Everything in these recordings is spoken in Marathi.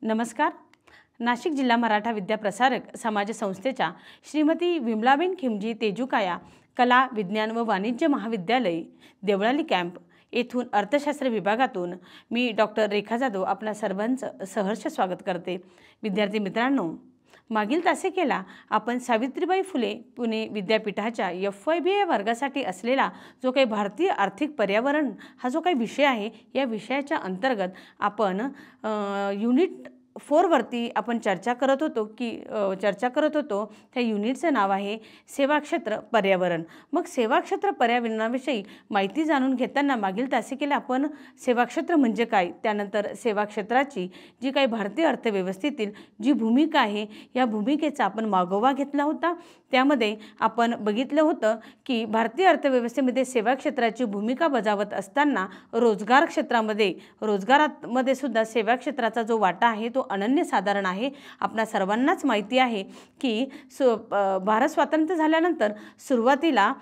नमस्कार. नाशिक जिल्हा मराठा विद्याप्रसारक समाज संस्थेच्या श्रीमती विमलाबेन खिमजी तेजुकाया कला विज्ञान व वाणिज्य महाविद्यालय देवळाली कॅम्प येथून अर्थशास्त्र विभागातून मी डॉक्टर रेखा जाधव आपल्या सर्वांचं सहर्ष स्वागत करते. विद्यार्थी मित्रांनो, मागील तासिकेला आपण सावित्रीबाई फुले पुणे विद्यापीठाच्या FYBA वर्गासाठी असलेला जो काही भारतीय आर्थिक पर्यावरण हा जो काही विषय आहे, या विषयाच्या अंतर्गत आपण युनिट 4 वरती आपण चर्चा करत होतो. त्या युनिटचं नाव आहे सेवा क्षेत्र पर्यावरण. मग सेवा क्षेत्र पर्यावरणाविषयी माहिती जाणून घेताना मागील तासिकेला आपण सेवा क्षेत्र म्हणजे काय, त्यानंतर सेवा क्षेत्राची जी काही भारतीय अर्थव्यवस्थेतील जी भूमिका आहे, या भूमिकेचा आपण मागोवा घेतला होता. त्यामध्ये आपण बघितलं होतं की भारतीय अर्थव्यवस्थेमध्ये सेवा क्षेत्राची भूमिका बजावत असताना रोजगार क्षेत्रामध्ये सुद्धा सेवा क्षेत्राचा जो वाटा आहे तो अनन्यसाधारण आहे. आपणा सर्वांनाच माहिती आहे की भारत स्वातंत्र्य झाल्यानंतर सुरुवातीला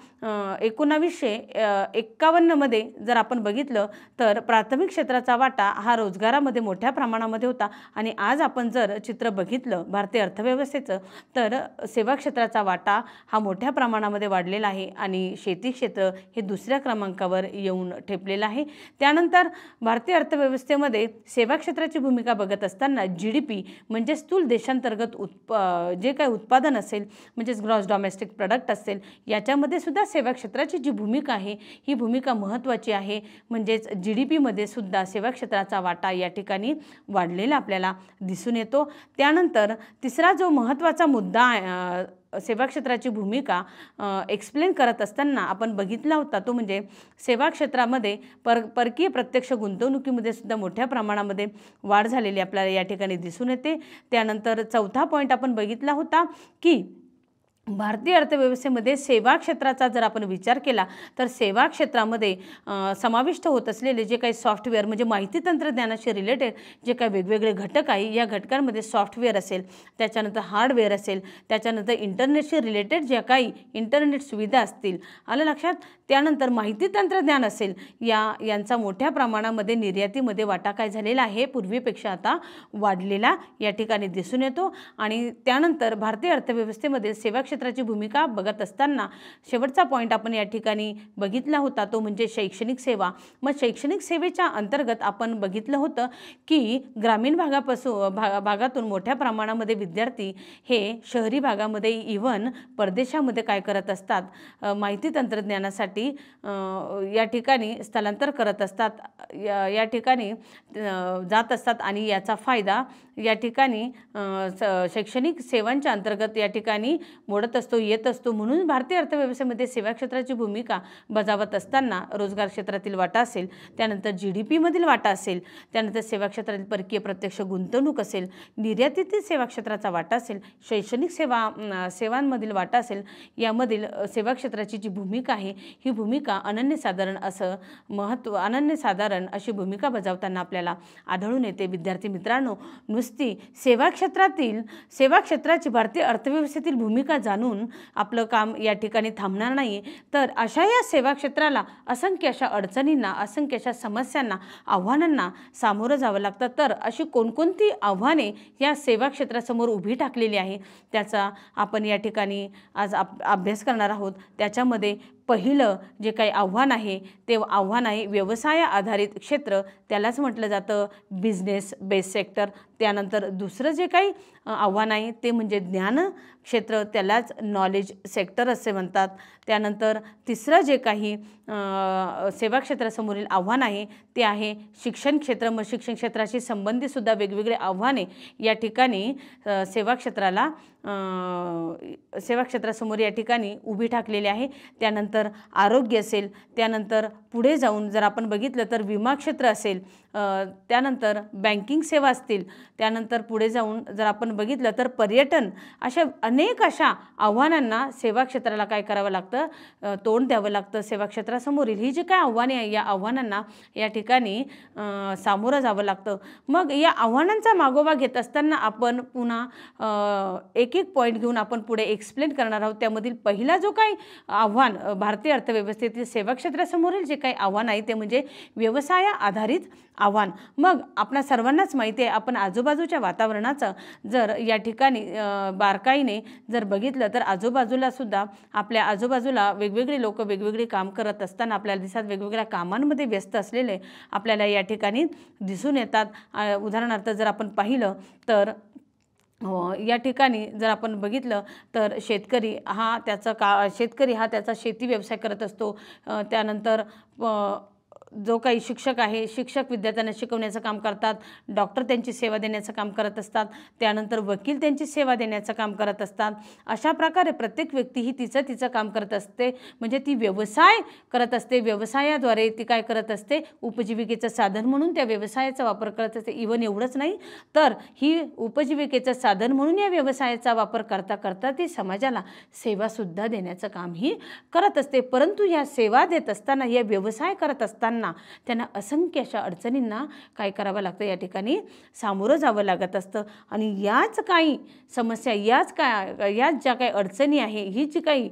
1951 मध्ये जर आपण बघितलं तर प्राथमिक क्षेत्राचा वाटा हा रोजगारामध्ये मोठ्या प्रमाणामध्ये होता. आणि आज आपण जर चित्र बघितलं भारतीय अर्थव्यवस्थेचं तर सेवा क्षेत्राचा वाटा हा मोठ्या प्रमाणामध्ये वाढलेला आहे आणि शेती क्षेत्र हे दुसऱ्या क्रमांकावर येऊन ठेपलेलं आहे. त्यानंतर भारतीय अर्थव्यवस्थेमध्ये सेवा क्षेत्राची भूमिका बघत असताना GDP म्हणजे स्थूल देशांतर्गत जे काही उत्पादन असेल म्हणजेच ग्रॉस डोमेस्टिक प्रोडक्ट असेल, याच्यामध्ये सुद्धा सेवा क्षेत्राची जी भूमिका आहे ही भूमिका महत्त्वाची आहे. म्हणजेच GDP मध्ये सुद्धा सेवा क्षेत्राचा वाटा या ठिकाणी वाढलेला आपल्याला दिसून येतो. त्यानंतर तिसरा जो महत्त्वाचा मुद्दा सेवा क्षेत्राची भूमिका एक्सप्लेन करत असताना आपण बघितला होता तो म्हणजे सेवा क्षेत्रामध्ये परकीय प्रत्यक्ष गुंतवणुकीमध्ये सुद्धा मोठ्या प्रमाणामध्ये वाढ झालेली आपल्याला या ठिकाणी दिसून येते. त्यानंतर चौथा पॉईंट आपण बघितला होता की भारतीय अर्थव्यवस्थेमध्ये सेवा क्षेत्राचा जर आपण विचार केला तर सेवा क्षेत्रामध्ये समाविष्ट होत असलेले जे काही सॉफ्टवेअर म्हणजे माहिती तंत्रज्ञानाशी रिलेटेड जे काही वेगवेगळे घटक आहे, या घटकांमध्ये सॉफ्टवेअर असेल, त्याच्यानंतर हार्डवेअर असेल, त्याच्यानंतर इंटरनेटशी रिलेटेड ज्या काही इंटरनेट सुविधा असतील, आलं लक्षात. त्यानंतर माहिती तंत्रज्ञान असेल, यांचा मोठ्या प्रमाणामध्ये निर्यातीमध्ये वाटा काय झालेला आहे, पूर्वीपेक्षा आता वाढलेला या ठिकाणी दिसून येतो. आणि त्यानंतर भारतीय अर्थव्यवस्थेमध्ये सेवा क्षेत्राची भूमिका बघत असताना शेवटचा पॉईंट आपण या ठिकाणी बघितला होता तो म्हणजे शैक्षणिक सेवा. मग शैक्षणिक सेवेच्या अंतर्गत आपण बघितलं होतं की ग्रामीण भागातून मोठ्या प्रमाणामध्ये विद्यार्थी हे शहरी भागामध्ये इव्हन परदेशामध्ये काय करत असतात, माहिती तंत्रज्ञानासाठी या ठिकाणी स्थलांतर करत असतात, या ठिकाणी जात असतात आणि याचा फायदा या ठिकाणी शैक्षणिक सेवांच्या अंतर्गत या ठिकाणी येत असतो. म्हणून भारतीय अर्थव्यवस्थेमध्ये सेवा क्षेत्राची भूमिका बजावत असताना रोजगार क्षेत्रातील वाटा असेल, त्यानंतर GDP मधील वाटा असेल, त्यानंतर सेवा क्षेत्रातील परकीय प्रत्यक्ष गुंतवणूक असेल, निर्यातीतील सेवा क्षेत्राचा वाटा असेल, शैक्षणिक सेवांमधील वाटा असेल, यामधील सेवा क्षेत्राची जी भूमिका आहे ही भूमिका अनन्यसाधारण अशी भूमिका बजावताना आपल्याला आढळून येते. विद्यार्थी मित्रांनो, नुसती सेवा क्षेत्राची भारतीय अर्थव्यवस्थेतील भूमिका जाणून आपलं काम या ठिकाणी थांबणार नाही, तर अशा या सेवा क्षेत्राला असंख्य अशा अडचणींना, असंख्य अशा समस्यांना, आव्हानांना सामोरं जावं लागतं. तर अशी कोणकोणती आव्हाने या सेवा क्षेत्रासमोर उभी टाकलेली आहे त्याचा आपण या ठिकाणी आज अभ्यास करणार आहोत. त्याच्यामध्ये पहिलं जे काही आव्हान आहे ते आव्हान आहे व्यवसाय आधारित क्षेत्र, त्यालाच म्हटलं जातं बिझनेस बेस सेक्टर. त्यानंतर दुसरं जे काही आव्हान आहे ते म्हणजे ज्ञान क्षेत्र, त्यालाच नॉलेज सेक्टर असे म्हणतात. त्यानंतर तिसरं जे काही सेवा क्षेत्रासमोरील आव्हान आहे ते आहे शिक्षण क्षेत्र. मग शिक्षण क्षेत्राशी संबंधित सुद्धा वेगवेगळे आव्हाने या ठिकाणी सेवा क्षेत्रासमोर या ठिकाणी उभी ठाकलेली आहे. त्यानंतर आरोग्य असेल, त्यानंतर पुढे जाऊन जर आपण बघितलं तर विमा क्षेत्र असेल, त्यानंतर बँकिंग सेवा असतील, त्यानंतर पुढे जाऊन जर आपण बघितलं तर पर्यटन, अशा अनेक अशा आव्हानांना सेवा क्षेत्राला काय करावं लागतं, तोंड द्यावं लागतं. सेवा क्षेत्रासमोरील ही जी काय आव्हाने आहे या आव्हानांना या ठिकाणी सामोरं जावं लागतं. मग या आव्हानांचा मागोवा घेत असताना आपण पुन्हा एक पॉईंट घेऊन आपण पुढे एक्सप्लेन करणार आहोत. त्यामधील पहिला जो काही आव्हान भारतीय अर्थव्यवस्थेतील सेवा क्षेत्रासमोरील जे काही आव्हान आहे ते म्हणजे व्यवसाय आधारित आव्हान. मग आपणा सर्वांनाच माहिती आहे, आपण आजूबाजूच्या वातावरणाचं जर या ठिकाणी बारकाईने जर बघितलं तर आजूबाजूला सुद्धा आपल्या आजूबाजूला वेगवेगळी लोक वेगवेगळी काम करत असताना आपल्याला दिसतात, वेगवेगळ्या कामांमध्ये व्यस्त असलेले आपल्याला या ठिकाणी दिसून येतात. उदाहरणार्थ जर आपण पाहिलं तर या ठिकाणी जर आपण बघितलं तर शेतकरी हा त्याचा शेती व्यवसाय करत असतो. त्यानंतर जो काही शिक्षक आहे, शिक्षक विद्यार्थ्यांना शिकवण्याचं काम करतात. डॉक्टर त्यांची सेवा देण्याचं काम करत असतात. त्यानंतर वकील त्यांची सेवा देण्याचं काम करत असतात. अशा प्रकारे प्रत्येक व्यक्ती ही तिचं काम करत असते. म्हणजे ती व्यवसाय करत असते. व्यवसायाद्वारे ती काय करत असते, उपजीविकेचं साधन म्हणून त्या व्यवसायाचा वापर करत असते. इव्हन एवढंच नाही तर ही उपजीविकेचं साधन म्हणून या व्यवसायाचा वापर करता करता ती समाजाला सेवासुद्धा देण्याचं काम ही करत असते. परंतु या सेवा देत असताना, या व्यवसाय करत असताना त्यांना असंख्य अशा अडचणींना काय करावं लागतं, या ठिकाणी सामोरं जावं लागत असतं. आणि याच काही समस्या, याच ज्या काही अडचणी आहे, ही जी काही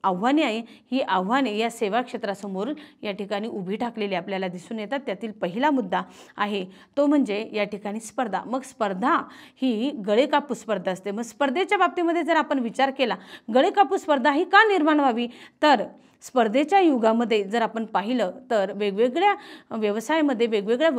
आव्हाने आहे, ही आव्हाने या सेवा क्षेत्रासमोर या ठिकाणी उभी ठाकलेली आपल्याला दिसून येतात. त्यातील पहिला मुद्दा आहे तो म्हणजे या ठिकाणी स्पर्धा. मग स्पर्धा ही गळेकापूस स्पर्धा असते. मग स्पर्धेच्या बाबतीमध्ये जर आपण विचार केला, गळेकापूस स्पर्धा ही का निर्माण व्हावी, तर स्पर्धेच्या युगामध्ये जर आपण पाहिलं तर वेगवेगळ्या व्यवसायामध्ये वेगवेगळ्या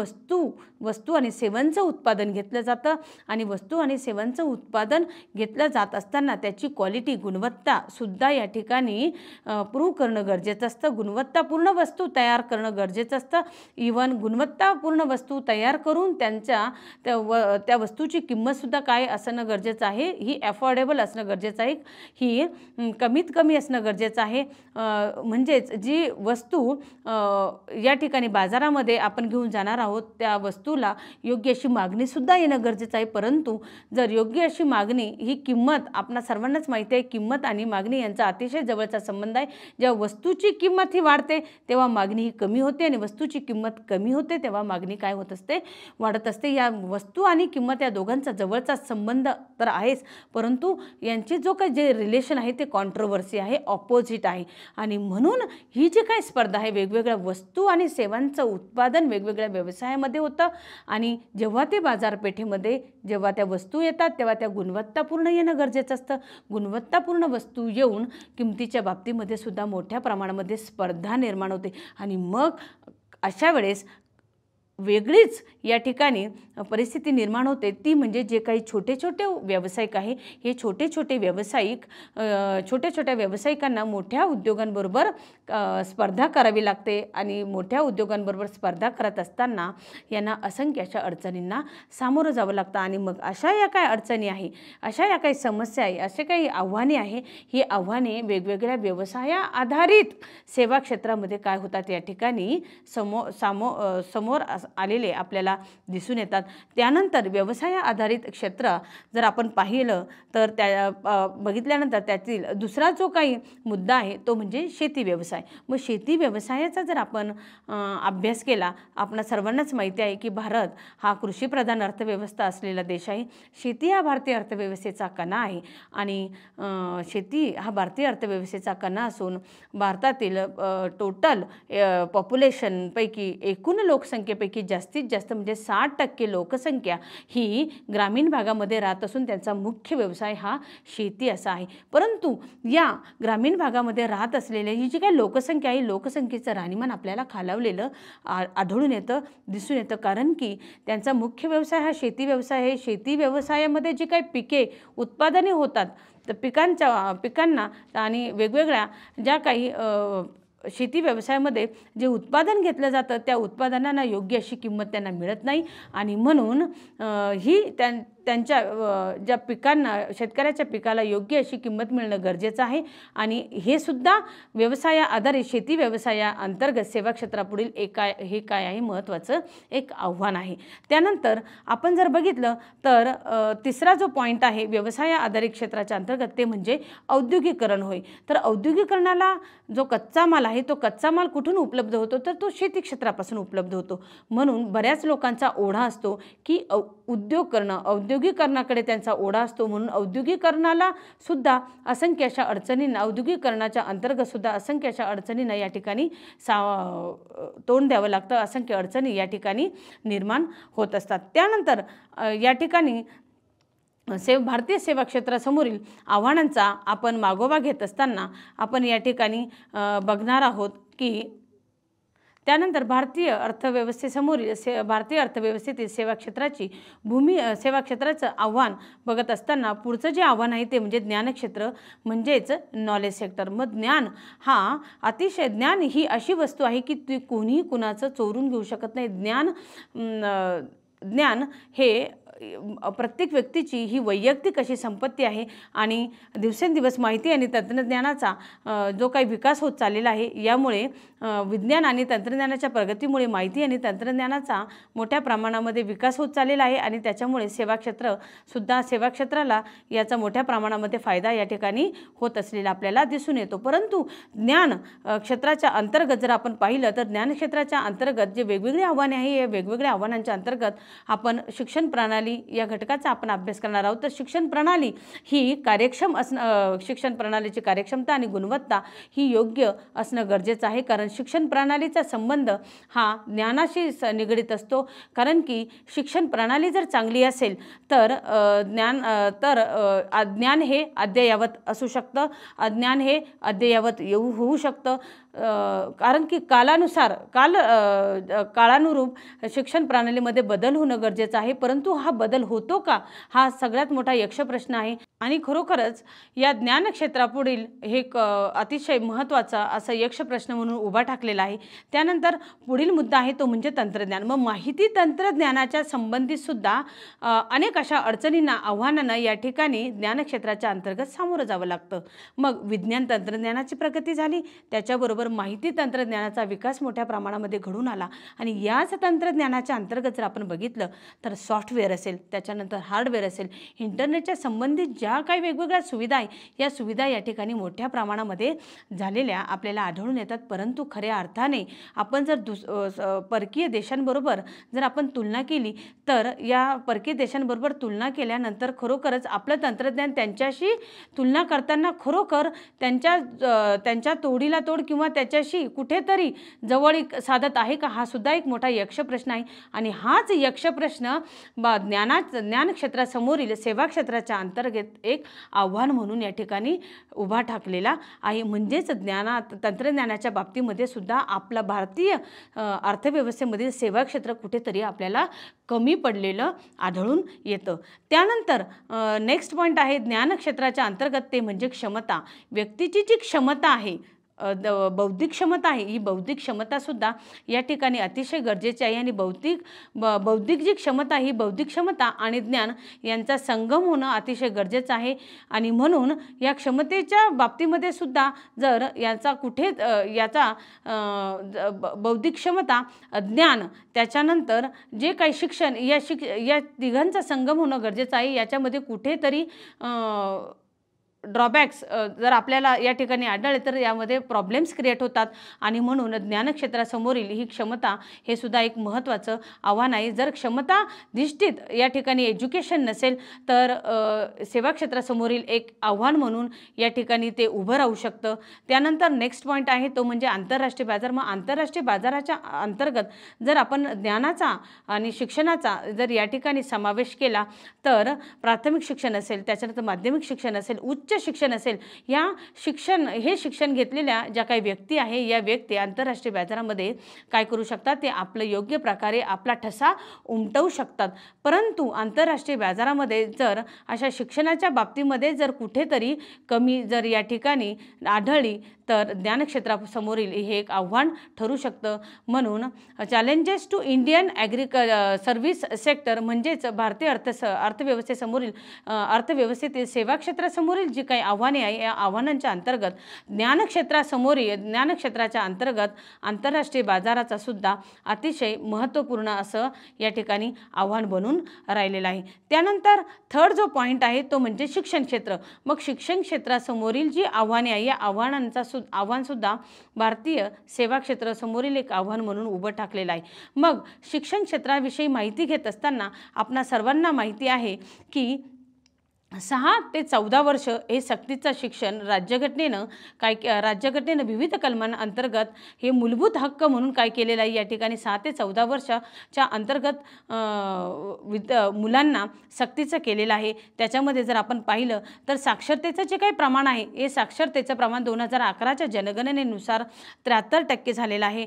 वस्तू आणि सेवांचं उत्पादन घेतलं जातं. आणि वस्तू आणि सेवांचं उत्पादन घेतलं जात असताना त्याची क्वालिटी, गुणवत्तासुद्धा या ठिकाणी प्रूव्ह करणं गरजेचं असतं. गुणवत्तापूर्ण वस्तू तयार करणं गरजेचं असतं. इव्हन गुणवत्तापूर्ण वस्तू तयार करून त्या वस्तूची किंमतसुद्धा काय असणं गरजेचं आहे, ही अफोर्डेबल असणं गरजेचं आहे, ही कमीत कमी असणं गरजेचं आहे. म्हणजेच जी वस्तू या ठिकाणी बाजारामध्ये आपण घेऊन जाणार आहोत, त्या वस्तूला योग्य अशी मागणीसुद्धा येणं गरजेचं आहे. परंतु जर योग्य अशी मागणी, ही किंमत, आपणा सर्वांनाच माहिती आहे किंमत आणि मागणी यांचा अतिशय जवळचा संबंध आहे. जेव्हा वस्तूची किंमत ही वाढते तेव्हा मागणी ही कमी होते, आणि वस्तूची किंमत कमी होते तेव्हा मागणी काय होत असते, वाढत असते. या वस्तू आणि किंमत या दोघांचा जवळचा संबंध तर आहेच, परंतु यांची जो काही जे रिलेशन आहे ते कॉन्ट्रोवर्सी आहे, ऑपोजिट आहे. आणि म्हणून ही जी काही स्पर्धा आहे, वेगवेगळ्या वस्तू आणि सेवांचं उत्पादन वेगवेगळ्या व्यवसायामध्ये होतं. आणि जेव्हा ते बाजारपेठेमध्ये जेव्हा त्या वस्तू येतात तेव्हा त्या गुणवत्तापूर्ण येणं गरजेचं असतं. गुणवत्तापूर्ण वस्तू येऊन किमतीच्या बाबतीमध्ये सुद्धा मोठ्या प्रमाणामध्ये स्पर्धा निर्माण होते. आणि मग अशा वेळेस वेगळीच या ठिकाणी परिस्थिती निर्माण होते, ती म्हणजे जे काही छोटे छोटे व्यावसायिक आहे, हे छोटे छोटे व्यावसायिक छोट्या छोट्या व्यावसायिकांना मोठ्या उद्योगांबरोबर स्पर्धा करावी लागते. आणि मोठ्या उद्योगांबरोबर स्पर्धा करत असताना यांना असंख्य अशा अडचणींना सामोरं जावं लागतं. आणि मग अशा या काही अडचणी आहे, अशा या काही समस्या आहे, असे काही आव्हाने आहे, ही आव्हाने वेगवेगळ्या व्यवसाया आधारित सेवा क्षेत्रामध्ये काय होतात, या ठिकाणी समोर आलेले आपल्याला दिसून येतात. त्यानंतर व्यवसाय आधारित क्षेत्र जर आपण पाहिलं तर बघितल्यानंतर त्यातील दुसरा जो काही मुद्दा आहे तो म्हणजे शेती व्यवसाय. मग शेती व्यवसायाचा जर आपण अभ्यास केला, आपणा सर्वांनाच माहिती आहे की भारत हा कृषीप्रधान अर्थव्यवस्था असलेला देश आहे. शेती हा भारतीय अर्थव्यवस्थेचा कणा आहे. आणि शेती हा भारतीय अर्थव्यवस्थेचा कणा असून भारतातील टोटल पॉप्युलेशनपैकी, एकूण लोकसंख्येपैकी जास्तीत जास्त म्हणजे 60% लोकसंख्या ही ग्रामीण भागामध्ये राहत असून त्यांचा मुख्य व्यवसाय हा शेती असा आहे. परंतु या ग्रामीण भागामध्ये राहत असलेल्या ही जी काही लोकसंख्या आहे, लोकसंख्येचं राहणीमान आपल्याला खालावलेलं आढळून येतं, दिसून येतं. कारण की त्यांचा मुख्य व्यवसाय हा शेती व्यवसाय आहे. शेती व्यवसायामध्ये जी काही पिके उत्पादने होतात, तर पिकांना आणि वेगवेगळ्या ज्या काही शेती व्यवसायामध्ये जे उत्पादन घेतलं जातं त्या उत्पादनांना योग्य अशी किंमत त्यांना मिळत नाही. आणि म्हणून ही त्यांच्या ज्या पिकांना, शेतकऱ्याच्या पिकाला योग्य अशी किंमत मिळणं गरजेचं आहे. आणि हे सुद्धा व्यवसाया आधारित शेती व्यवसाया अंतर्गत सेवा क्षेत्रापुढील हे काय आहे, महत्त्वाचं एक आव्हान आहे. त्यानंतर आपण जर बघितलं तर तिसरा जो पॉईंट आहे व्यवसाया आधारित क्षेत्राच्या अंतर्गत, ते म्हणजे औद्योगिकरण होय. तर औद्योगिकरणाला जो कच्चा माल आहे, तो कच्चा माल कुठून उपलब्ध होतो, तर तो शेती क्षेत्रापासून उपलब्ध होतो. म्हणून बऱ्याच लोकांचा ओढा असतो की उद्योग करणं, औद्योगिकरणाकडे त्यांचा ओढा असतो, म्हणून औद्योगिकरणाला सुद्धा असंख्य अशा अडचणींना, औद्योगिकरणाच्या अंतर्गत सुद्धा असंख्य अशा अडचणींना या ठिकाणी तोंड द्यावं लागतं, असंख्य अडचणी या ठिकाणी निर्माण होत असतात. त्यानंतर या ठिकाणी भारतीय सेवा क्षेत्रासमोरील आव्हानांचा आपण मागोवा घेत असताना आपण या ठिकाणी बघणार आहोत की त्यानंतर भारतीय अर्थव्यवस्थेसमोरील भारतीय अर्थव्यवस्थेतील सेवा क्षेत्राची सेवा क्षेत्राचं आव्हान बघत असताना पुढचं जे आव्हान आहे ते म्हणजे ज्ञानक्षेत्र, म्हणजेच नॉलेज सेक्टर. मग ज्ञान ही अशी वस्तू आहे की ती कोणीही कुणाचं चोरून घेऊ शकत नाही. ज्ञान हे प्रत्येक व्यक्तीची ही वैयक्तिक अशी संपत्ती आहे आणि दिवसेंदिवस माहिती आणि तंत्रज्ञानाचा जो काही विकास होत चाललेला आहे, यामुळे विज्ञान आणि तंत्रज्ञानाच्या प्रगतीमुळे माहिती आणि तंत्रज्ञानाचा मोठ्या प्रमाणामध्ये विकास होत चाललेला आहे आणि त्याच्यामुळे सेवा क्षेत्राला याचा मोठ्या प्रमाणामध्ये फायदा या ठिकाणी होत असलेला आपल्याला दिसून येतो. परंतु ज्ञान क्षेत्राच्या अंतर्गत जर आपण पाहिलं तर ज्ञान क्षेत्राच्या अंतर्गत जे वेगवेगळी आव्हाने आहे, या वेगवेगळ्या आव्हानांच्या अंतर्गत आपण शिक्षण प्रणाली या घटकाचा आपण अभ्यास करणार आहोत. तर शिक्षण प्रणाली ही कार्यक्षम असणं, शिक्षण प्रणालीची कार्यक्षमता आणि गुणवत्ता ही योग्य असणं गरजेचं आहे, कारण शिक्षण प्रणालीचा संबंध हा ज्ञानाशी निगडित असतो. कारण की शिक्षण प्रणाली जर चांगली असेल तर ज्ञान हे अद्ययावत असू शकतं, अज्ञान हे अद्ययावत होऊ शकतं. कारण की काळानुरूप शिक्षण प्रणालीमध्ये बदल होणं गरजेचं आहे, परंतु हा बदल होतो का, हा सगळ्यात मोठा यक्ष प्रश्न आहे. आणि खरोखरच या ज्ञान क्षेत्रापुढील हे अतिशय महत्त्वाचा असा यक्ष प्रश्न म्हणून उभा ठाकलेला आहे. त्यानंतर पुढील मुद्दा आहे तो म्हणजे तंत्रज्ञान. मग माहिती तंत्रज्ञानाच्या संबंधित सुद्धा अनेक अशा अडचणींना, आव्हानांना या ठिकाणी ज्ञान क्षेत्राच्या अंतर्गत सामोरं जावं लागतं. मग विज्ञान तंत्रज्ञानाची प्रगती झाली, त्याच्याबरोबर माहिती तंत्रज्ञानाचा विकास मोठ्या प्रमाणामध्ये घडून आला आणि याच तंत्रज्ञानाच्या अंतर्गत जर आपण बघितलं तर सॉफ्टवेअर असेल, त्याच्यानंतर हार्डवेअर असेल, इंटरनेटच्या संबंधित ज्या काही वेगवेगळ्या सुविधा आहे, या सुविधा या ठिकाणी मोठ्या प्रमाणामध्ये झालेल्या आपल्याला आढळून येतात. परंतु खऱ्या अर्थाने आपण जर परकीय देशांबरोबर जर आपण तुलना केली तर या परकीय देशांबरोबर तुलना केल्यानंतर खरोखरच आपलं तंत्रज्ञान त्यांच्याशी तुलना करताना खरोखर त्यांच्या तोडीला तोड किंवा त्याच्याशी कुठेतरी जवळीक साधत आहे का, हा सुद्धा एक मोठा यक्ष प्रश्न आहे. आणि हाच यक्ष प्रश्न ज्ञान क्षेत्रासमोरील सेवा क्षेत्राच्या अंतर्गत एक आव्हान म्हणून या ठिकाणी उभा ठाकलेला आहे. म्हणजेच तंत्रज्ञानाच्या बाबतीमध्ये सुद्धा आपला भारतीय अर्थव्यवस्थेमधील सेवा क्षेत्र कुठेतरी आपल्याला कमी पडलेलं आढळून येतं. त्यानंतर नेक्स्ट पॉईंट आहे ज्ञान क्षेत्राच्या अंतर्गत ते म्हणजे क्षमता. व्यक्तीची जी क्षमता आहे, बौद्धिक क्षमता आहे, ही बौद्धिक क्षमतासुद्धा या ठिकाणी अतिशय गरजेची आहे. आणि बौद्धिक जी क्षमता, ही बौद्धिक क्षमता आणि ज्ञान यांचा संगम होणं अतिशय गरजेचं आहे. आणि म्हणून या क्षमतेच्या बाबतीमध्ये सुद्धा जर याचा बौद्धिक क्षमता, ज्ञान, त्याच्यानंतर जे काही शिक्षण, या तिघांचा संगम होणं गरजेचं आहे. याच्यामध्ये कुठेतरी ड्रॉबॅक्स जर आपल्याला या ठिकाणी आढळले तर यामध्ये प्रॉब्लेम्स क्रिएट होतात. आणि म्हणून ज्ञानक्षेत्रासमोरील ही क्षमता हे सुद्धा एक महत्त्वाचं आव्हान आहे. जर क्षमता धिष्ठित या ठिकाणी एज्युकेशन नसेल तर सेवा क्षेत्रासमोरील एक आव्हान म्हणून या ठिकाणी ते उभं राहू शकतं. त्यानंतर नेक्स्ट पॉईंट आहे तो म्हणजे आंतरराष्ट्रीय बाजार. मग आंतरराष्ट्रीय बाजाराच्या अंतर्गत जर आपण ज्ञानाचा आणि शिक्षणाचा जर या ठिकाणी समावेश केला तर प्राथमिक शिक्षण असेल, त्याच्यानंतर माध्यमिक शिक्षण असेल, उच्च शिक्षण असेल, हे शिक्षण घेतलेल्या ज्या काही व्यक्ती आहे, या व्यक्ती आंतरराष्ट्रीय बाजारामध्ये काय करू शकतात, ते आपलं योग्य प्रकारे आपला ठसा उमटवू शकतात. परंतु आंतरराष्ट्रीय बाजारामध्ये जर अशा शिक्षणाच्या बाबतीमध्ये जर कुठेतरी कमी जर या ठिकाणी आढळली तर ज्ञानक्षेत्रासमोरील हे एक आव्हान ठरू शकतं. म्हणून challenges to Indian service sector म्हणजेच भारतीय अर्थव्यवस्थेसमोरील अर्थव्यवस्थेतील सेवा क्षेत्रासमोरील जी काही आव्हाने आहे, या आव्हानांच्या अंतर्गत ज्ञानक्षेत्राच्या अंतर्गत आंतरराष्ट्रीय बाजाराचा सुद्धा अतिशय महत्त्वपूर्ण असं या ठिकाणी आव्हान बनून राहिलेलं आहे. त्यानंतर थर्ड जो पॉईंट आहे तो म्हणजे शिक्षण क्षेत्र. मग शिक्षण क्षेत्रासमोरील जी आव्हाने आहे, या आव्हानांचा आव्हानसुद्धा भारतीय सेवा क्षेत्रासमोरील एक आव्हान म्हणून उभं ठाकलेलं आहे. मग शिक्षण क्षेत्राविषयी माहिती घेत असताना आपणा सर्वांना माहिती आहे की 6 ते 14 वर्ष हे सक्तीचं शिक्षण राज्यघटनेनं विविध कलमांअंतर्गत हे मूलभूत हक्क म्हणून काय केलेलं आहे. या ठिकाणी 6 ते 14 वर्षाच्या अंतर्गत मुलांना सक्तीचं केलेलं आहे. त्याच्यामध्ये जर आपण पाहिलं तर साक्षरतेचं जे काही प्रमाण आहे हे साक्षरतेचं प्रमाण 2011च्या जनगणनेनुसार 73% झालेलं आहे.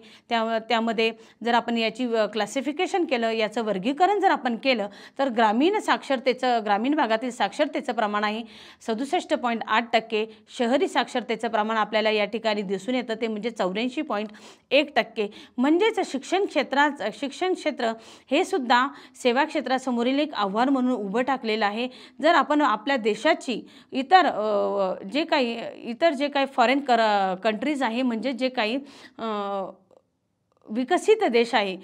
त्यामध्ये जर आपण याची क्लासिफिकेशन केलं, याचं वर्गीकरण जर आपण केलं तर ग्रामीण भागातील साक्षरतेचं प्रमाण आहे 67.8%. शहरी साक्षरतेचं प्रमाण आपल्याला या ठिकाणी दिसून येतं ते म्हणजे 84.1%. म्हणजेच शिक्षण क्षेत्र हे सुद्धा सेवा क्षेत्रासमोरील एक आव्हान म्हणून उभं टाकलेलं आहे. जर आपण आपल्या देशाची इतर जे काही फॉरेन कंट्रीज आहे, म्हणजे जे काही विकसित देश आहे,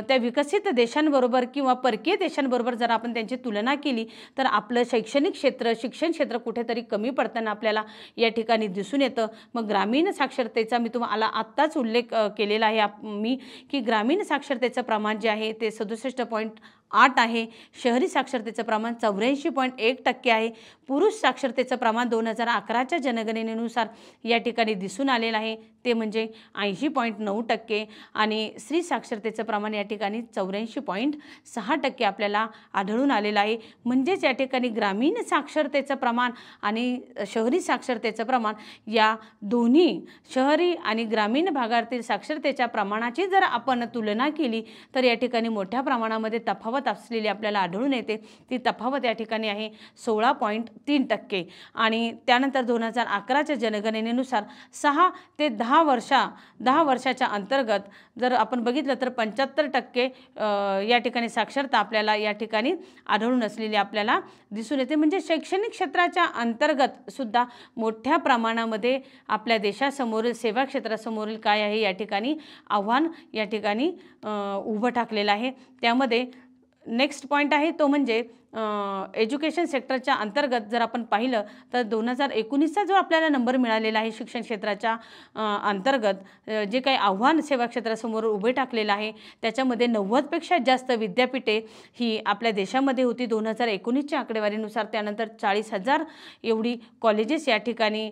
त्या विकसित देशांबरोबर किंवा परकीय देशांबरोबर जर आपण त्यांची तुलना केली तर आपलं शिक्षण क्षेत्र कुठेतरी कमी पडताना आपल्याला या ठिकाणी दिसून येतं. मग ग्रामीण साक्षरतेचा मी तुम्हाला आत्ताच उल्लेख केलेला आहे की ग्रामीण साक्षरतेचं प्रमाण जे आहे ते 67.8 आहे. शहरी साक्षरतेचं प्रमाण 84.1% आहे. पुरुष साक्षरतेचं प्रमाण 2011च्या जनगणनेनुसार या ठिकाणी दिसून आलेलं आहे ते म्हणजे 80.9% आणि स्त्री साक्षरतेचं प्रमाण या ठिकाणी 84.6% आपल्याला आढळून आलेलं आहे. म्हणजेच या ठिकाणी ग्रामीण साक्षरतेचं प्रमाण आणि शहरी साक्षरतेचं प्रमाण या दोन्ही शहरी आणि ग्रामीण भागातील साक्षरतेच्या प्रमाणाची जर आपण तुलना केली तर या ठिकाणी मोठ्या प्रमाणामध्ये तफावत असलेली आपल्याला आढळून येते. ती तफावत या ठिकाणी आहे 16.3% आणि त्यानंतर 2011च्या जनगणनेनुसार 6 ते 10 वर्षाच्या अंतर्गत जर आपण बघितलं तर 75% या ठिकाणी साक्षरता आपल्याला या ठिकाणी आढळून असलेली आपल्याला दिसून येते. म्हणजे शैक्षणिक क्षेत्राच्या अंतर्गत सुद्धा मोठ्या प्रमाणामध्ये आपल्या देशासमोरील सेवा क्षेत्रासमोरील काय आहे या ठिकाणी आव्हान या ठिकाणी उभं टाकलेलं आहे. त्यामध्ये नेक्स्ट पॉईंट आहे तो म्हणजे एज्युकेशन सेक्टरच्या अंतर्गत जर आपण पाहिलं तर 2019चा जो आपल्याला नंबर मिळालेला आहे शिक्षण क्षेत्राच्या अंतर्गत जे काही आव्हान सेवा क्षेत्रासमोर उभे टाकलेलं आहे त्याच्यामध्ये 90पेक्षा जास्त विद्यापीठे ही आपल्या देशामध्ये होती 2019च्या आकडेवारीनुसार. त्यानंतर 40,000 एवढी कॉलेजेस या ठिकाणी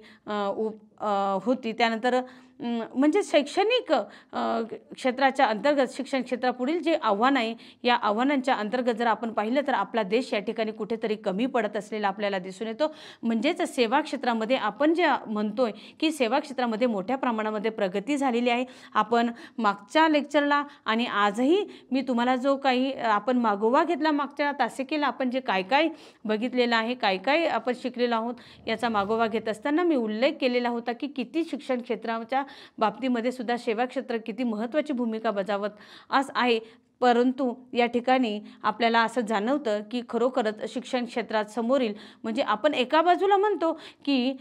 होती. त्यानंतर म्हणजे शैक्षणिक क्षेत्राच्या अंतर्गत शिक्षण क्षेत्रापुढील जे आव्हान आहे या आव्हानांच्या अंतर्गत जर आपण पाहिलं तर आपला देश या ठिकाणी कुठेतरी कमी पडत असलेला आपल्याला दिसून येतो. म्हणजेच सेवा क्षेत्रामध्ये आपण जे म्हणतोय की सेवा क्षेत्रामध्ये मोठ्या प्रमाणामध्ये प्रगती झालेली आहे. आपण मागच्या लेक्चरला आणि आजही मी तुम्हाला जो काही आपण मागोवा घेतला मागच्या तासिकेला आपण जे काय बघितलेलं आहे काय आपण शिकलेलो आहोत याचा मागोवा घेत असताना मी उल्लेख केलेला होता की किती शिक्षण क्षेत्राच्या बाबतीमध्ये सुद्धा सेवा क्षेत्र किती महत्त्वाची भूमिका बजावत आहे. परंतु या ठिकाणी आपल्याला असं जाणवतं की खरोखरच शिक्षण क्षेत्रात समोरील म्हणजे आपण एका बाजूला म्हणतो की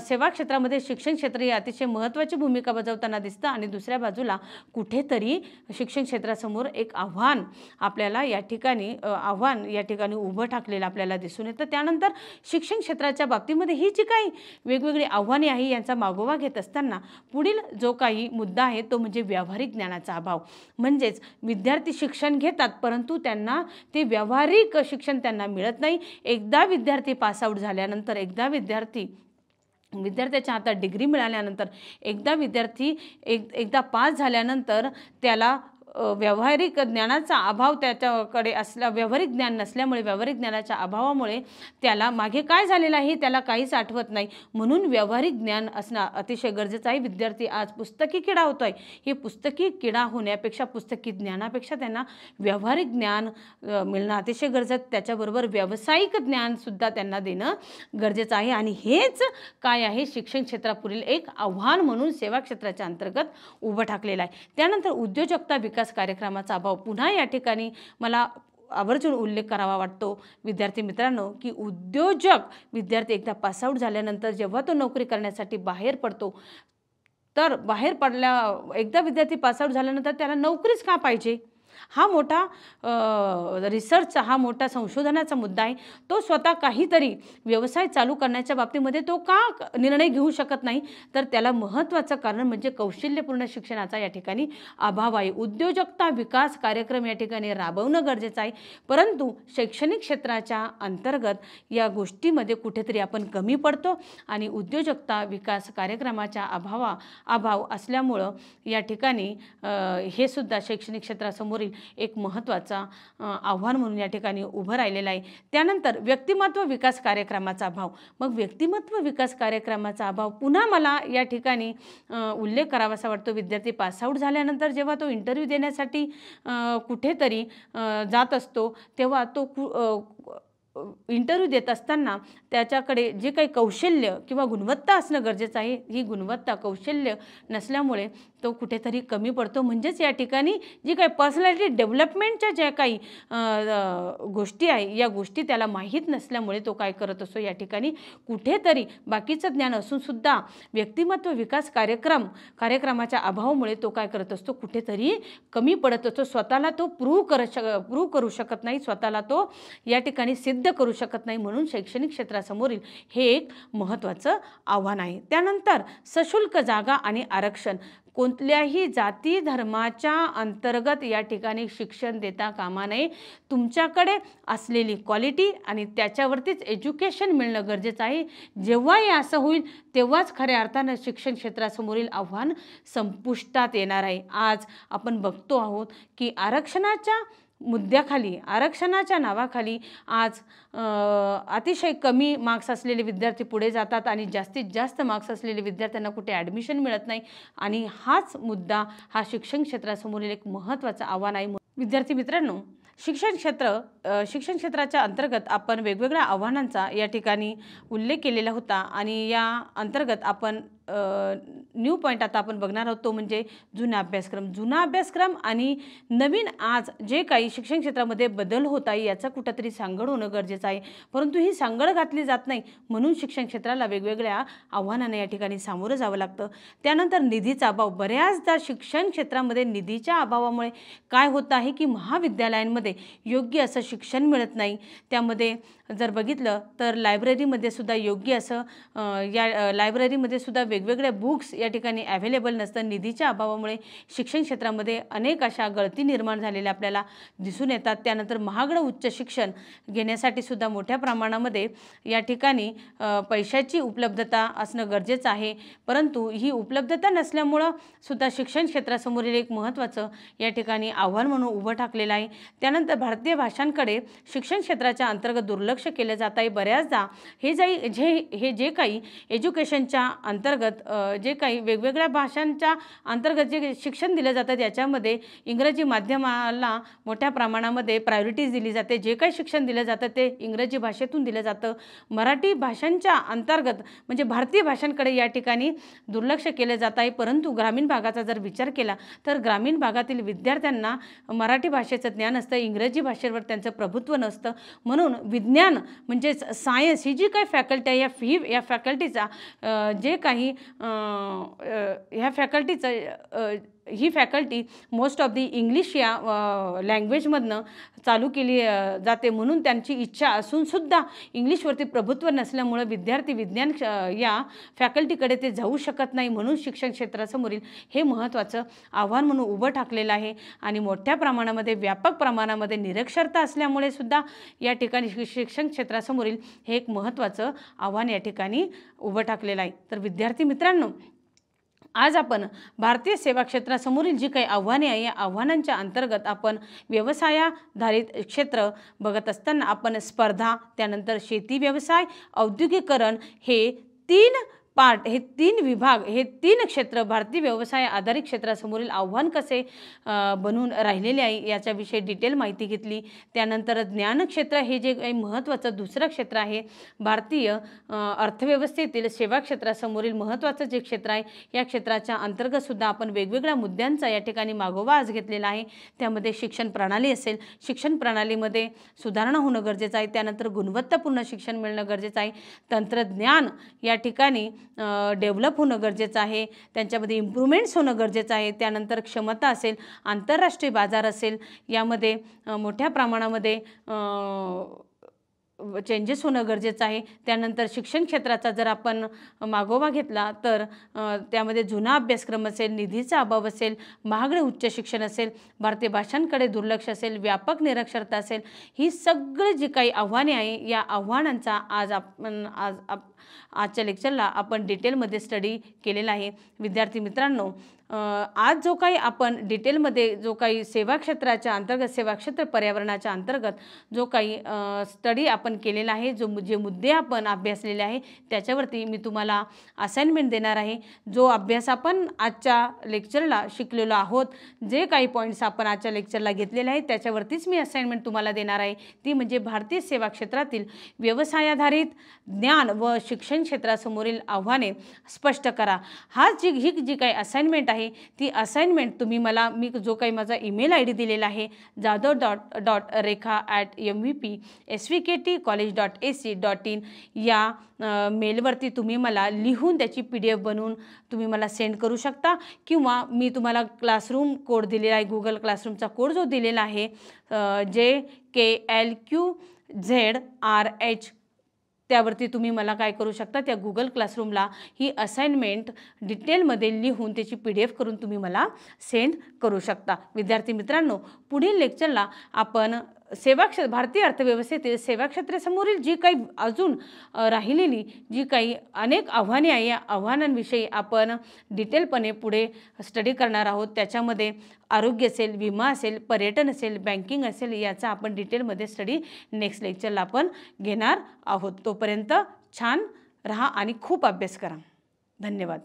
सेवा क्षेत्रामध्ये शिक्षण क्षेत्र ही अतिशय महत्त्वाची भूमिका बजावताना दिसतं आणि दुसऱ्या बाजूला कुठेतरी शिक्षण क्षेत्रासमोर एक आव्हान आपल्याला या ठिकाणी उभं ठाकलेलं आपल्याला दिसून येतं. त्यानंतर शिक्षण क्षेत्राच्या बाबतीमध्ये ही जी काही वेगवेगळी आव्हाने आहे यांचा मागोवा घेत असताना पुढील जो काही मुद्दा आहे तो म्हणजे व्यावहारिक ज्ञानाचा अभाव. म्हणजेच विद्यार्थी शिक्षण घेतात परंतु त्यांना ते व्यावहारिक शिक्षण त्यांना मिळत नाही. एकदा विद्यार्थी पासआउट झाल्यानंतर विद्यार्थ्याच्या हातात डिग्री मिळाल्यानंतर एकदा पास झाल्यानंतर त्याला व्यावहारिक ज्ञानाचा अभाव त्याच्याकडे व्यावहारिक ज्ञान नसल्यामुळे व्यावहारिक ज्ञानाच्या अभावामुळे त्याला मागे काय झालेलं आहे त्याला काहीच आठवत नाही. म्हणून व्यावहारिक ज्ञान असणं अतिशय गरजेचं आहे. विद्यार्थी आज पुस्तकी किडा होतोय. हे पुस्तकी किडा होण्यापेक्षा पुस्तकी ज्ञानापेक्षा त्यांना व्यावहारिक ज्ञान मिळणं अतिशय गरजेचं. त्याच्याबरोबर व्यावसायिक ज्ञानसुद्धा त्यांना देणं गरजेचं आहे आणि हेच काय आहे शिक्षण क्षेत्रापुढील एक आव्हान म्हणून सेवा क्षेत्राच्या अंतर्गत उभं ठाकलेलं आहे. त्यानंतर उद्योजकता विकास कार्यक्रमाचा अभाव पुन्हा या ठिकाणी मला आवर्जून उल्लेख करावा वाटतो विद्यार्थी मित्रांनो की उद्योजक विद्यार्थी एकदा पासआउट झाल्यानंतर जेव्हा तो नोकरी करण्यासाठी बाहेर पडतो तर एकदा विद्यार्थी पासआउट झाल्यानंतर त्याला नोकरीच का पाहिजे हा मोठा रिसर्चचा, हा मोठा संशोधनाचा मुद्दा आहे. तो स्वतः काहीतरी व्यवसाय चालू करण्याच्या बाबतीमध्ये तो का निर्णय घेऊ शकत नाही, तर त्याला महत्त्वाचं कारण म्हणजे कौशल्यपूर्ण शिक्षणाचा या ठिकाणी अभाव आहे. उद्योजकता विकास कार्यक्रम या ठिकाणी राबवणं गरजेचं आहे, परंतु शैक्षणिक क्षेत्राच्या अंतर्गत या गोष्टीमध्ये कुठेतरी आपण कमी पडतो आणि उद्योजकता विकास कार्यक्रमाच्या अभाव असल्यामुळं या ठिकाणी हे सुद्धा शैक्षणिक क्षेत्रासमोरील एक महत्त्वाचा आव्हान म्हणून या ठिकाणी उभं राहिलेलं आहे. त्यानंतर व्यक्तिमत्व विकास कार्यक्रमाचा अभाव. मग व्यक्तिमत्व विकास कार्यक्रमाचा अभाव पुन्हा मला या ठिकाणी उल्लेख करावासा वाटतो. विद्यार्थी पासआउट झाल्यानंतर जेव्हा तो इंटरव्ह्यू देण्यासाठी कुठेतरी जात असतो, तेव्हा तो इंटरव्ह्यू देत असताना त्याच्याकडे जे काही कौशल्य किंवा गुणवत्ता असणं गरजेचं आहे, ही गुणवत्ता कौशल्य नसल्यामुळे तो कुठेतरी कमी पडतो. म्हणजेच या ठिकाणी जी काही पर्सनॅलिटी डेव्हलपमेंटच्या ज्या काही गोष्टी आहे, या गोष्टी त्याला माहीत नसल्यामुळे तो काय करत असतो, या ठिकाणी कुठेतरी बाकीचं ज्ञान असूनसुद्धा व्यक्तिमत्व विकास कार्यक्रमाच्या अभावामुळे तो काय करत असतो, कुठेतरी कमी पडत असतो. स्वतःला तो प्रूव्ह करू शकत नाही, स्वतःला तो या ठिकाणी सिद्ध करू शकत नाही. म्हणून शैक्षणिक क्षेत्रासमोरील हे एक महत्त्वाचं आव्हान आहे. त्यानंतर सशुल्क जागा आणि आरक्षण. कोणत्याही जाती धर्माच्या अंतर्गत या ठिकाणी शिक्षण देता कामा नये. तुमच्याकडे असलेली क्वालिटी आणि त्याच्यावरतीच एज्युकेशन मिळणं गरजेचं आहे. जेव्हा हे असं होईल तेव्हाच खऱ्या अर्थानं शिक्षण क्षेत्रासमोरील आव्हान संपुष्टात येणार आहे. आज आपण बघतो आहोत की आरक्षणाच्या मुद्द्याखाली, आरक्षणाच्या नावाखाली आज अतिशय कमी मार्क्स असलेले विद्यार्थी पुढे जातात आणि जास्तीत जास्त मार्क्स असलेले विद्यार्थ्यांना कुठे ॲडमिशन मिळत नाही. आणि हाच मुद्दा हा शिक्षण क्षेत्रासमोरील एक महत्त्वाचं आव्हान आहे. विद्यार्थी मित्रांनो, शिक्षण क्षेत्राच्या अंतर्गत आपण वेगवेगळ्या आव्हानांचा या ठिकाणी उल्लेख केलेला होता आणि या अंतर्गत आपण न्यू पॉईंट आता आपण बघणार आहोत, तो म्हणजे जुना अभ्यासक्रम आणि नवीन आज जे काही शिक्षण क्षेत्रामध्ये बदल होत आहे याचा कुठंतरी सांगड होणं गरजेचं आहे. परंतु ही सांगड घातली जात नाही, म्हणून शिक्षण क्षेत्राला वेगवेगळ्या आव्हानांना या ठिकाणी सामोरं जावं लागतं. त्यानंतर निधीचा अभाव. बऱ्याचदा शिक्षण क्षेत्रामध्ये निधीच्या अभावामुळे काय होतं आहे की महाविद्यालयांमध्ये योग्य असं शिक्षण मिळत नाही. त्यामध्ये जर बघितलं तर लायब्ररीमध्ये सुद्धा योग्य असं या लायब्ररीमध्ये सुद्धा वेगवेगळ्या बुक्स या ठिकाणी अवेलेबल नसतं. निधीच्या अभावामुळे शिक्षण क्षेत्रामध्ये अनेक अशा गळती निर्माण झालेल्या आपल्याला दिसून येतात. त्यानंतर महागडं उच्च शिक्षण घेण्यासाठी सुद्धा मोठ्या प्रमाणामध्ये या ठिकाणी पैशाची उपलब्धता असणं गरजेचं आहे, परंतु ही उपलब्धता नसल्यामुळं सुद्धा शिक्षण क्षेत्रासमोरील एक महत्त्वाचं या ठिकाणी आव्हान म्हणून उभं ठाकलेलं आहे. त्यानंतर भारतीय भाषांकडे शिक्षण क्षेत्राच्या अंतर्गत दुर्लक्ष केलं जात आहे. बऱ्याचदा हे जे काही एज्युकेशनच्या अंतर्गत जे काही वेगवेगळ्या भाषांच्या अंतर्गत जे शिक्षण दिलं जातं त्याच्यामध्ये इंग्रजी माध्यमाला मोठ्या प्रमाणामध्ये प्रायोरिटीज दिली जाते. जे काही शिक्षण दिलं जातं ते इंग्रजी भाषेतून दिलं जातं. मराठी भाषांच्या अंतर्गत म्हणजे भारतीय भाषांकडे या ठिकाणी दुर्लक्ष केलं जात आहे. परंतु ग्रामीण भागाचा जर विचार केला तर ग्रामीण भागातील विद्यार्थ्यांना मराठी भाषेचं ज्ञान असतं, इंग्रजी भाषेवर त्यांचं प्रभुत्व नसतं. म्हणून विज्ञान म्हणजेच सायन्स ही जी काही फॅकल्टी आहे या फॅकल्टीचा जे काही ह्या फॅकल्टीचं ही faculty most of the English या लँग्वेजमधनं चालू केली जाते. म्हणून त्यांची इच्छा असूनसुद्धा इंग्लिशवरती प्रभुत्व नसल्यामुळं विद्यार्थी विज्ञान या फॅकल्टीकडे ते जाऊ शकत नाही. म्हणून शिक्षण क्षेत्रासमोरील हे महत्त्वाचं आव्हान म्हणून उभं ठाकलेलं आहे. आणि मोठ्या प्रमाणामध्ये व्यापक प्रमाणामध्ये निरक्षरता असल्यामुळे सुद्धा या ठिकाणी शिक्षण क्षेत्रासमोरील हे एक महत्त्वाचं आव्हान या ठिकाणी उभं ठाकलेलं आहे. तर विद्यार्थी मित्रांनो, आज आपण भारतीय सेवा क्षेत्रासमोरील जी काही आव्हाने आहे या आव्हानांच्या अंतर्गत आपण व्यवसायाधारित क्षेत्र बघत असताना आपण स्पर्धा, त्यानंतर शेती व्यवसाय, औद्योगिकरण हे 3 पार्ट, हे 3 विभाग, हे 3 क्षेत्र भारतीय व्यवसाय आधारित क्षेत्रासमोरील आव्हान कसे बनून राहिलेले आहे याच्याविषयी डिटेल माहिती घेतली. त्यानंतर ज्ञानक्षेत्र हे जे काही महत्त्वाचं दुसरं क्षेत्र आहे, भारतीय अर्थव्यवस्थेतील सेवा क्षेत्रासमोरील महत्त्वाचं जे क्षेत्र आहे या क्षेत्राच्या अंतर्गतसुद्धा आपण वेगवेगळ्या मुद्द्यांचा या ठिकाणी मागोवा आज घेतलेला आहे. त्यामध्ये शिक्षण प्रणाली असेल, शिक्षण प्रणालीमध्ये सुधारणा होणं गरजेचं आहे. त्यानंतर गुणवत्तापूर्ण शिक्षण मिळणं गरजेचं आहे. तंत्रज्ञान या ठिकाणी डेव्हलप होणं गरजेचं आहे, त्यांच्यामध्ये इम्प्रूव्हमेंट्स होणं गरजेचं आहे. त्यानंतर क्षमता असेल, आंतरराष्ट्रीय बाजार असेल, यामध्ये मोठ्या प्रमाणामध्ये चेंजेस होणं गरजेचं आहे. त्यानंतर शिक्षण क्षेत्राचा जर आपण मागोवा घेतला तर त्यामध्ये जुना अभ्यासक्रम असेल, निधीचा अभाव असेल, महागडे उच्च शिक्षण असेल, भारतीय भाषांकडे दुर्लक्ष असेल, व्यापक निरक्षरता असेल, ही सगळी जी काही आव्हाने आहे या आव्हानांचा आजच्या लेक्चरला आपण डिटेलमध्ये स्टडी केलेला आहे. विद्यार्थी मित्रांनो, आज जो काही आपण डिटेलमध्ये जो काही सेवा क्षेत्राच्या अंतर्गत, सेवा क्षेत्र पर्यावरणाच्या अंतर्गत जो काही स्टडी आपण केलेला आहे, जे मुद्दे आपण अभ्यासलेले आहे त्याच्यावरती मी तुम्हाला असाइनमेंट देणार आहे. जो अभ्यास आपण आजच्या लेक्चरला शिकलेलो आहोत, जे काही पॉईंट्स आपण आजच्या लेक्चरला घेतलेले आहेत त्याच्यावरतीच मी असाइनमेंट तुम्हाला देणार आहे. ती म्हणजे भारतीय सेवा क्षेत्रातील व्यवसायाधारित ज्ञान व शिक्षण क्षेत्रासमोरील आव्हाने स्पष्ट करा. ही जी काही असाइनमेंट आहे ती असाइनमेंट तुम्ही मला, मी जो काही माझा ईमेल ID दिलेला आहे jadhav.rekha@mvpsvktcollege.ac.in या मेलवरती तुम्ही मला लिहून त्याची PDF बनवून तुम्ही मला सेंड करू शकता, किंवा मी तुम्हाला क्लासरूम कोड दिलेला आहे, गुगल क्लासरूमचा कोड जो दिलेला आहे JKLQZRH, त्यावरती तुम्ही मला काय करू शकता, त्या गुगल क्लासरूमला ही असाइनमेंट डिटेलमध्ये लिहून त्याची PDF करून तुम्ही मला सेंड करू शकता. विद्यार्थी मित्रांनो, पुढील लेक्चरला आपण भारतीय अर्थव्यवस्थेतील सेवा क्षेत्रासमोरील जी काही अजून राहिलेली जी काही अनेक आव्हाने आहे या आव्हानांविषयी आपण डिटेलपणे पुढे स्टडी करणार आहोत. त्याच्यामध्ये आरोग्य असेल, विमा असेल, पर्यटन असेल, बँकिंग असेल, याचा आपण डिटेलमध्ये स्टडी नेक्स्ट लेक्चरला आपण घेणार आहोत. तोपर्यंत छान रहा आणि खूप अभ्यास करा. धन्यवाद.